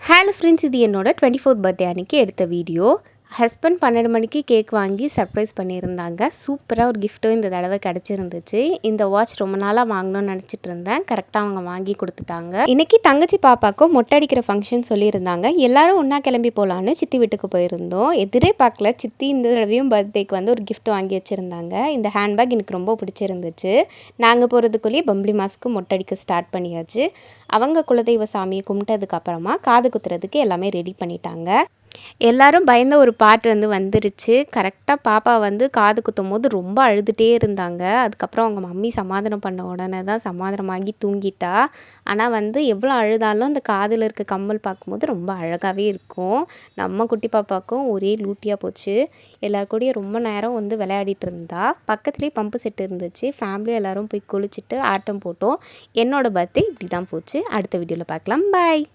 Hello friends, இது என்னோட 24th birthday அன்றைக்கி எடுத்த வீடியோ. ஹஸ்பண்ட் 12 மணிக்கு கேக் வாங்கி சர்ப்ரைஸ் பண்ணியிருந்தாங்க. சூப்பராக ஒரு கிஃப்ட்டும் இந்த தடவை கிடச்சிருந்துச்சு. இந்த வாட்ச் ரொம்ப நாளாக வாங்கணும்னு நினச்சிட்டு இருந்தேன். கரெக்டாக அவங்க வாங்கி கொடுத்துட்டாங்க. இன்றைக்கி தங்கச்சி பாப்பாவுக்கும் மொட்டை அடிக்கிற ஃபங்க்ஷன் சொல்லியிருந்தாங்க. எல்லோரும் ஒன்றா கிளம்பி போகலான்னு சித்தி வீட்டுக்கு போயிருந்தோம். எதிரே பார்க்கல, சித்தி இந்த தடவையும் பர்த்டேக்கு வந்து ஒரு கிஃப்ட் வாங்கி வச்சுருந்தாங்க. இந்த ஹேண்ட்பேக் எனக்கு ரொம்ப பிடிச்சிருந்துச்சு. நாங்கள் போகிறதுக்குள்ளேயே பம்பளி மாஸ்க்கு மொட்டை அடிக்க ஸ்டார்ட் பண்ணியாச்சு. அவங்க குலதெய்வ சாமியை கும்பிட்டதுக்கப்புறமா காது குத்துறதுக்கு எல்லாமே ரெடி பண்ணிட்டாங்க. எல்லாரும் பயந்த ஒரு பாட்டு வந்துருச்சு. கரெக்டாக பாப்பா காது குத்தும் போது ரொம்ப அழுதுகிட்டே இருந்தாங்க. அதுக்கப்புறம் அவங்க மம்மி சமாதானம் பண்ண உடனே தான் சமாதானமாகி தூங்கிட்டா. ஆனால் எவ்வளோ அழுதாலும் அந்த காதில் இருக்க கம்மல் பார்க்கும்போது ரொம்ப அழகாகவே இருக்கும். நம்ம குட்டி பாப்பாவுக்கும் ஒரே லூட்டியாக போச்சு. எல்லார் கூடயும் ரொம்ப நேரம் விளையாடிட்டு இருந்தா. பக்கத்துலேயே பம்பு செட்டு இருந்துச்சு. ஃபேமிலி எல்லோரும் போய் குளிச்சுட்டு ஆட்டம் போட்டோம். என்னோடய பர்த்டே இப்படி தான் போச்சு. அடுத்த வீடியோவில் பார்க்கலாம். பாய்.